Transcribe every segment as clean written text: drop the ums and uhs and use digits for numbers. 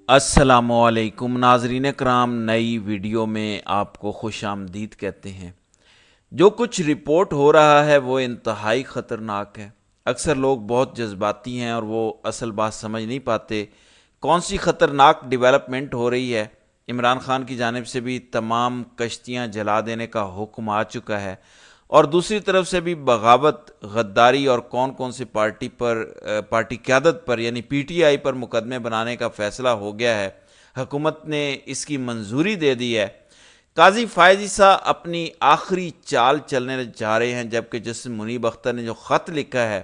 السلام علیکم ناظرین کرام، نئی ویڈیو میں آپ کو خوش آمدید کہتے ہیں۔ جو کچھ رپورٹ ہو رہا ہے وہ انتہائی خطرناک ہے۔ اکثر لوگ بہت جذباتی ہیں اور وہ اصل بات سمجھ نہیں پاتے کون سی خطرناک ڈیولپمنٹ ہو رہی ہے۔ عمران خان کی جانب سے بھی تمام کشتیاں جلا دینے کا حکم آ چکا ہے، اور دوسری طرف سے بھی بغاوت، غداری اور کون کون سی پارٹی قیادت پر یعنی پی ٹی آئی پر مقدمے بنانے کا فیصلہ ہو گیا ہے۔ حکومت نے اس کی منظوری دے دی ہے۔ قاضی فائز عیسیٰ اپنی آخری چال چلنے جا رہے ہیں، جبکہ جسٹس منیب اختر نے جو خط لکھا ہے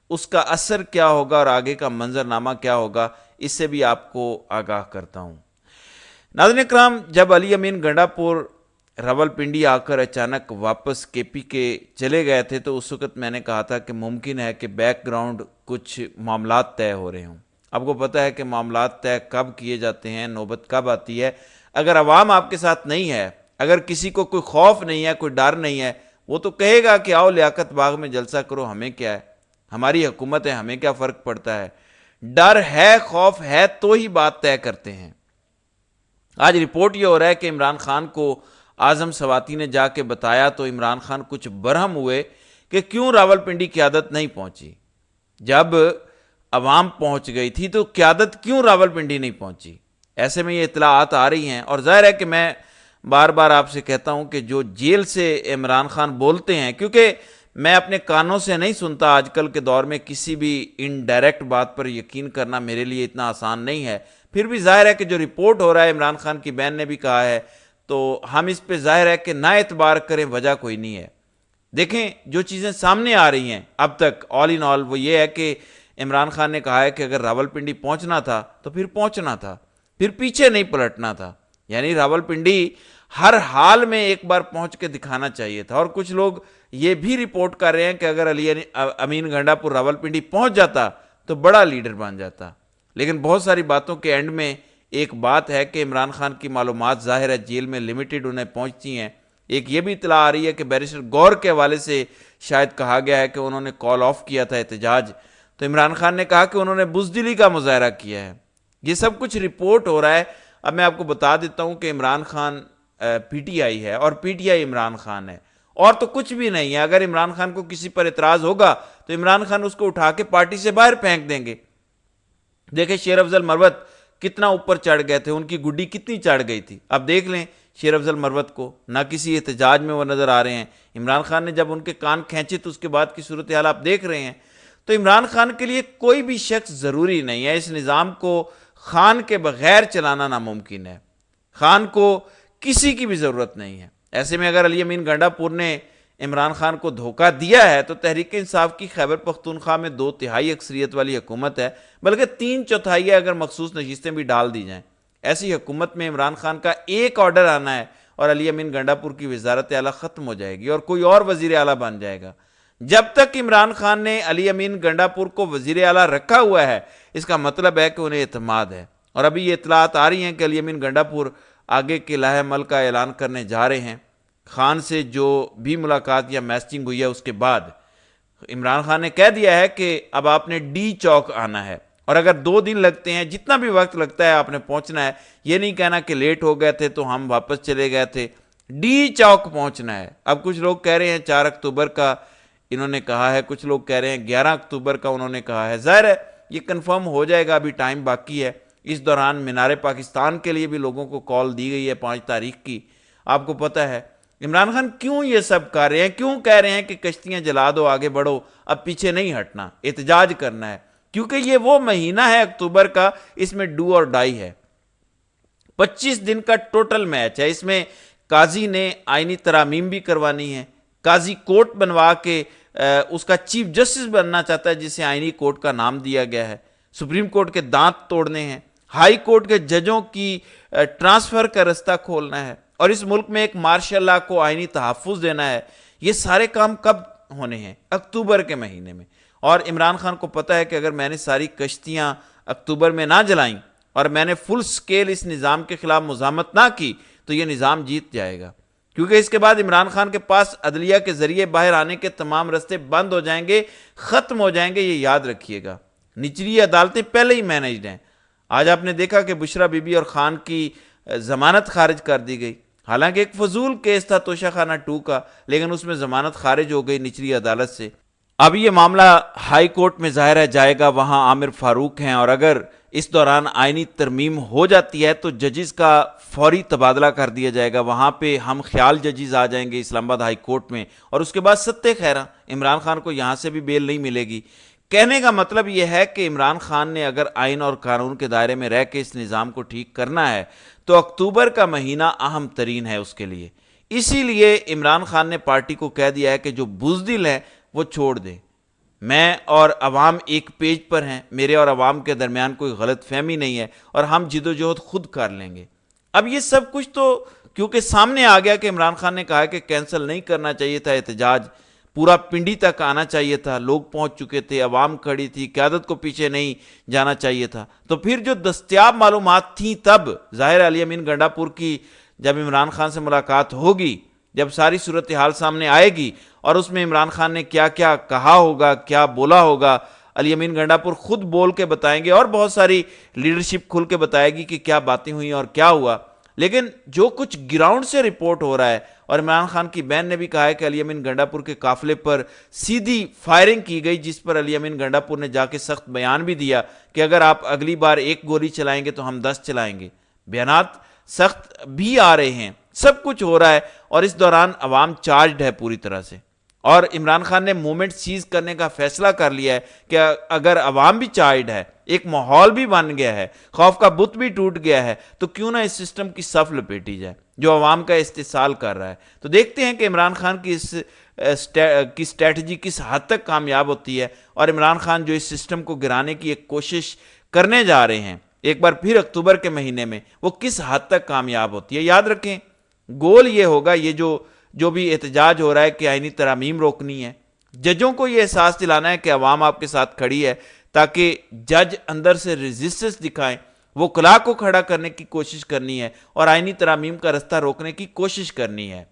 اس کا اثر کیا ہوگا اور آگے کا منظرنامہ کیا ہوگا، اس سے بھی آپ کو آگاہ کرتا ہوں۔ ناظرین کرام، جب علی امین گنڈا پور راولپنڈی آ کر اچانک واپس کے پی کے چلے گئے تھے تو اس وقت میں نے کہا تھا کہ ممکن ہے کہ بیک گراؤنڈ کچھ معاملات طے ہو رہے ہوں۔ آپ کو پتہ ہے کہ معاملات طے کب کیے جاتے ہیں، نوبت کب آتی ہے۔ اگر عوام آپ کے ساتھ نہیں ہے، اگر کسی کو کوئی خوف نہیں ہے، کوئی ڈر نہیں ہے، وہ تو کہے گا کہ آؤ لیاقت باغ میں جلسہ کرو، ہمیں کیا ہے، ہماری حکومت ہے، ہمیں کیا فرق پڑتا ہے۔ ڈر ہے، خوف ہے تو ہی بات طے کرتے ہیں۔ آج رپورٹ یہ ہو رہا ہے کہ عمران خان کو اعظم سواتی نے جا کے بتایا تو عمران خان کچھ برہم ہوئے کہ کیوں راولپنڈی قیادت نہیں پہنچی۔ جب عوام پہنچ گئی تھی تو قیادت کیوں راولپنڈی نہیں پہنچی؟ ایسے میں یہ اطلاعات آ رہی ہیں، اور ظاہر ہے کہ میں بار بار آپ سے کہتا ہوں کہ جو جیل سے عمران خان بولتے ہیں، کیونکہ میں اپنے کانوں سے نہیں سنتا، آج کل کے دور میں کسی بھی انڈائریکٹ بات پر یقین کرنا میرے لیے اتنا آسان نہیں ہے، پھر بھی ظاہر ہے کہ جو رپورٹ ہو رہا ہے، عمران خان کی بہن نے بھی کہا ہے، تو ہم اس پہ ظاہر ہے کہ نہ اعتبار کریں، وجہ کوئی نہیں ہے۔ دیکھیں جو چیزیں سامنے آ رہی ہیں اب تک، آل ان آل وہ یہ ہے کہ عمران خان نے کہا ہے کہ اگر راولپنڈی پہنچنا تھا تو پھر پہنچنا تھا، پھر پیچھے نہیں پلٹنا تھا، یعنی راولپنڈی ہر حال میں ایک بار پہنچ کے دکھانا چاہیے تھا۔ اور کچھ لوگ یہ بھی رپورٹ کر رہے ہیں کہ اگر علی امین گنڈا پور راولپنڈی پہنچ جاتا تو بڑا لیڈر بن جاتا۔ لیکن بہت ساری باتوں کے اینڈ میں ایک بات ہے کہ عمران خان کی معلومات ظاہر ہے جیل میں لمیٹڈ انہیں پہنچتی ہیں۔ ایک یہ بھی اطلاع آ رہی ہے کہ بیرسٹر گور کے حوالے سے شاید کہا گیا ہے کہ انہوں نے کال آف کیا تھا احتجاج، تو عمران خان نے کہا کہ انہوں نے بزدلی کا مظاہرہ کیا ہے۔ یہ سب کچھ رپورٹ ہو رہا ہے۔ اب میں آپ کو بتا دیتا ہوں کہ Imran Khan P T I ہے اور P T I Imran Khan ہے، اور تو کچھ بھی نہیں ہے۔ اگر عمران خان کو کسی پر اعتراض ہوگا تو عمران خان اس کو اٹھا کے پارٹی سے باہر پھینک دیں گے۔ دیکھیں شیر افضل مروت کتنا اوپر چڑھ گئے تھے، ان کی گڈی کتنی چڑھ گئی تھی۔ اب دیکھ لیں شیر افضل مروت کو، نہ کسی احتجاج میں وہ نظر آ رہے ہیں۔ عمران خان نے جب ان کے کان کھینچے تو اس کے بعد کی صورتحال آپ دیکھ رہے ہیں۔ تو عمران خان کے لیے کوئی بھی شخص ضروری نہیں ہے، اس نظام کو خان کے بغیر چلانا ناممکن ہے۔ خان کو کسی کی بھی ضرورت نہیں ہے۔ ایسے میں اگر علی امین گنڈا پور نے عمران خان کو دھوکہ دیا ہے تو تحریک انصاف کی خیبر پختونخوا میں 2/3 اکثریت والی حکومت ہے، بلکہ 3/4 اگر مخصوص نشستیں بھی ڈال دی جائیں۔ ایسی حکومت میں عمران خان کا ایک آرڈر آنا ہے اور علی امین گنڈا پور کی وزارت اعلیٰ ختم ہو جائے گی اور کوئی اور وزیر اعلیٰ بن جائے گا۔ جب تک عمران خان نے علی امین گنڈا پور کو وزیر اعلیٰ رکھا ہوا ہے، اس کا مطلب ہے کہ انہیں اعتماد ہے۔ اور ابھی یہ اطلاعات آ رہی ہیں کہ علی امین گنڈا پور آگے کے لاہ عمل کا اعلان کرنے جا رہے ہیں۔ خان سے جو بھی ملاقات یا میسجنگ ہوئی ہے اس کے بعد عمران خان نے کہہ دیا ہے کہ اب آپ نے ڈی چوک آنا ہے، اور اگر 2 دن لگتے ہیں، جتنا بھی وقت لگتا ہے آپ نے پہنچنا ہے۔ یہ نہیں کہنا کہ لیٹ ہو گئے تھے تو ہم واپس چلے گئے تھے، ڈی چوک پہنچنا ہے۔ اب کچھ لوگ کہہ رہے ہیں 4 اکتوبر کا انہوں نے کہا ہے، کچھ لوگ کہہ رہے ہیں 11 اکتوبر کا انہوں نے کہا ہے۔ ظاہر ہے یہ کنفرم ہو جائے گا، ابھی ٹائم باقی ہے۔ اس دوران مینار پاکستان کے لیے بھی لوگوں کو کال دی گئی ہے 5 تاریخ کی۔ آپ کو پتہ ہے عمران خان کیوں یہ سب کر رہے ہیں، کیوں کہہ رہے ہیں کہ کشتیاں جلا دو، آگے بڑھو، اب پیچھے نہیں ہٹنا، احتجاج کرنا ہے؟ کیونکہ یہ وہ مہینہ ہے اکتوبر کا، اس میں ڈو اور ڈائی ہے۔ 25 دن کا ٹوٹل میچ ہے۔ اس میں قاضی نے آئینی ترامیم بھی کروانی ہے، قاضی کوٹ بنوا کے اس کا چیف جسٹس بننا چاہتا ہے جسے آئینی کورٹ کا نام دیا گیا ہے، سپریم کورٹ کے دانت توڑنے ہیں، ہائی کورٹ کے ججوں کی ٹرانسفر کا رستہ کھولنا ہے، اور اس ملک میں ایک مارشل لاء کو آئینی تحفظ دینا ہے۔ یہ سارے کام کب ہونے ہیں؟ اکتوبر کے مہینے میں۔ اور عمران خان کو پتہ ہے کہ اگر میں نے ساری کشتیاں اکتوبر میں نہ جلائیں اور میں نے فل سکیل اس نظام کے خلاف مزاحمت نہ کی تو یہ نظام جیت جائے گا، کیونکہ اس کے بعد عمران خان کے پاس عدلیہ کے ذریعے باہر آنے کے تمام راستے بند ہو جائیں گے، ختم ہو جائیں گے۔ یہ یاد رکھیے گا، نچلی عدالتیں پہلے ہی مینجڈ ہیں۔ آج آپ نے دیکھا کہ بشرا بی بی اور خان کی ضمانت خارج کر دی گئی، حالانکہ ایک فضول کیس تھا توشہ خانہ 2 کا، لیکن اس میں ضمانت خارج ہو گئی نچلی عدالت سے۔ اب یہ معاملہ ہائی کورٹ میں ظاہر ہے جائے گا، وہاں عامر فاروق ہیں، اور اگر اس دوران آئینی ترمیم ہو جاتی ہے تو ججز کا فوری تبادلہ کر دیا جائے گا، وہاں پہ ہم خیال ججز آ جائیں گے اسلام آباد ہائی کورٹ میں، اور اس کے بعد ستہ خیرہ عمران خان کو یہاں سے بھی بیل نہیں ملے گی۔ کہنے کا مطلب یہ ہے کہ عمران خان نے اگر آئین اور قانون کے دائرے میں رہ کے اس نظام کو ٹھیک کرنا ہے تو اکتوبر کا مہینہ اہم ترین ہے اس کے لیے۔ اسی لیے عمران خان نے پارٹی کو کہہ دیا ہے کہ جو بزدل ہیں وہ چھوڑ دیں، میں اور عوام ایک پیج پر ہیں، میرے اور عوام کے درمیان کوئی غلط فہمی نہیں ہے، اور ہم جد و جہد خود کر لیں گے۔ اب یہ سب کچھ تو کیونکہ سامنے آ گیا کہ عمران خان نے کہا کہ کینسل نہیں کرنا چاہیے تھا احتجاج، پورا پنڈی تک آنا چاہیے تھا، لوگ پہنچ چکے تھے، عوام کھڑی تھی، قیادت کو پیچھے نہیں جانا چاہیے تھا، تو پھر جو دستیاب معلومات تھیں تب ظاہر علی امین گنڈا پور کی جب عمران خان سے ملاقات ہوگی، جب ساری صورتحال سامنے آئے گی اور اس میں عمران خان نے کیا کیا کہا ہوگا، کیا بولا ہوگا، علی امین گنڈا پور خود بول کے بتائیں گے، اور بہت ساری لیڈرشپ کھل کے بتائے گی کہ کیا باتیں ہوئیں اور کیا ہوا۔ لیکن جو کچھ گراؤنڈ سے رپورٹ ہو رہا ہے، اور عمران خان کی بہن نے بھی کہا ہے کہ علی امین گنڈا پور کے قافلے پر سیدھی فائرنگ کی گئی، جس پر علی امین گنڈا پور نے جا کے سخت بیان بھی دیا کہ اگر آپ اگلی بار 1 گولی چلائیں گے تو ہم 10 چلائیں گے۔ بیانات سخت بھی آ رہے ہیں، سب کچھ ہو رہا ہے، اور اس دوران عوام چارجڈ ہے پوری طرح سے، اور عمران خان نے مومنٹ سیز کرنے کا فیصلہ کر لیا ہے کہ اگر عوام بھی چارجڈ ہے، ایک ماحول بھی بن گیا ہے، خوف کا بت بھی ٹوٹ گیا ہے، تو کیوں نہ اس سسٹم کی صف لپیٹی جائے جو عوام کا استحصال کر رہا ہے۔ تو دیکھتے ہیں کہ عمران خان کی اس کی اسٹریٹجی کس حد تک کامیاب ہوتی ہے، اور عمران خان جو اس سسٹم کو گرانے کی ایک کوشش کرنے جا رہے ہیں ایک بار پھر اکتوبر کے مہینے میں، وہ کس حد تک کامیاب ہوتی ہے۔ یاد رکھیں گول یہ ہوگا، یہ جو بھی احتجاج ہو رہا ہے کہ آئینی ترامیم روکنی ہے، ججوں کو یہ احساس دلانا ہے کہ عوام آپ کے ساتھ کھڑی ہے، تاکہ جج اندر سے ریزسٹنس دکھائیں، وہ کلا کو کھڑا کرنے کی کوشش کرنی ہے اور آئینی ترامیم کا رستہ روکنے کی کوشش کرنی ہے۔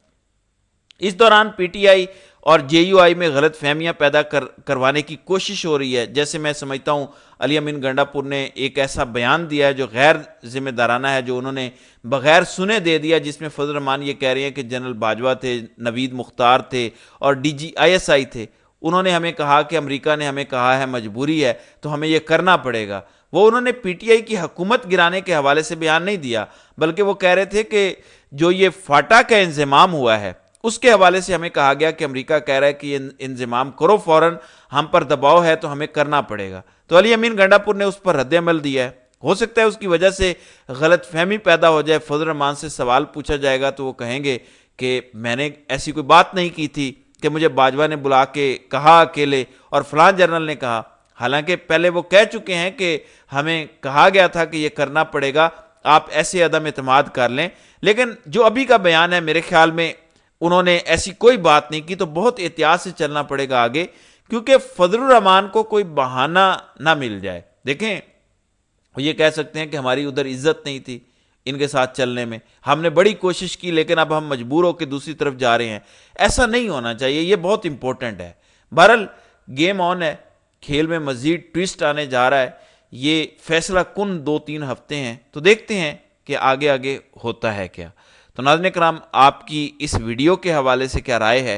اس دوران پی ٹی آئی اور جے یو آئی میں غلط فہمیاں پیدا کروانے کی کوشش ہو رہی ہے۔ جیسے میں سمجھتا ہوں علی امین گنڈا پور نے ایک ایسا بیان دیا ہے جو غیر ذمہ دارانہ ہے، جو انہوں نے بغیر سنے دے دیا، جس میں فضل الرحمان یہ کہہ رہے ہیں کہ جنرل باجوہ تھے، نوید مختار تھے اور D G I S I تھے، انہوں نے ہمیں کہا کہ امریکہ نے ہمیں کہا ہے مجبوری ہے تو ہمیں یہ کرنا پڑے گا۔ وہ انہوں نے پی ٹی آئی کی حکومت گرانے کے حوالے سے بیان نہیں دیا، بلکہ وہ کہہ رہے تھے کہ جو یہ فاٹا کا انضمام ہوا ہے اس کے حوالے سے ہمیں کہا گیا کہ امریکہ کہہ رہا ہے کہ یہ انضمام کرو فوراً، ہم پر دباؤ ہے تو ہمیں کرنا پڑے گا۔ تو علی امین گنڈا پور نے اس پر رد عمل دیا ہے۔ ہو سکتا ہے اس کی وجہ سے غلط فہمی پیدا ہو جائے، فضل الرحمان سے سوال پوچھا جائے گا تو وہ کہیں گے کہ میں نے ایسی کوئی بات نہیں کی تھی کہ مجھے باجوہ نے بلا کے کہا اکیلے اور فلاں جنرل نے کہا، حالانکہ پہلے وہ کہہ چکے ہیں کہ ہمیں کہا گیا تھا کہ یہ کرنا پڑے گا، آپ ایسے عدم اعتماد کر لیں۔ لیکن جو ابھی کا بیان ہے میرے خیال میں انہوں نے ایسی کوئی بات نہیں کی، تو بہت احتیاط سے چلنا پڑے گا آگے، کیونکہ فضل الرحمان کو کوئی بہانہ نہ مل جائے۔ دیکھیں یہ کہہ سکتے ہیں کہ ہماری ادھر عزت نہیں تھی ان کے ساتھ چلنے میں، ہم نے بڑی کوشش کی لیکن اب ہم مجبور ہو کے دوسری طرف جا رہے ہیں، ایسا نہیں ہونا چاہیے، یہ بہت امپورٹنٹ ہے۔ بہرحال گیم آن ہے، کھیل میں مزید ٹویسٹ آنے جا رہا ہے، یہ فیصلہ کن 2-3 ہفتے ہیں، تو دیکھتے ہیں کہ آگے آگے ہوتا ہے کیا۔ تو ناظرین کرام، آپ کی اس ویڈیو کے حوالے سے کیا رائے ہے؟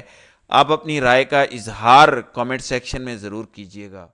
آپ اپنی رائے کا اظہار کامنٹ سیکشن میں ضرور کیجیے گا۔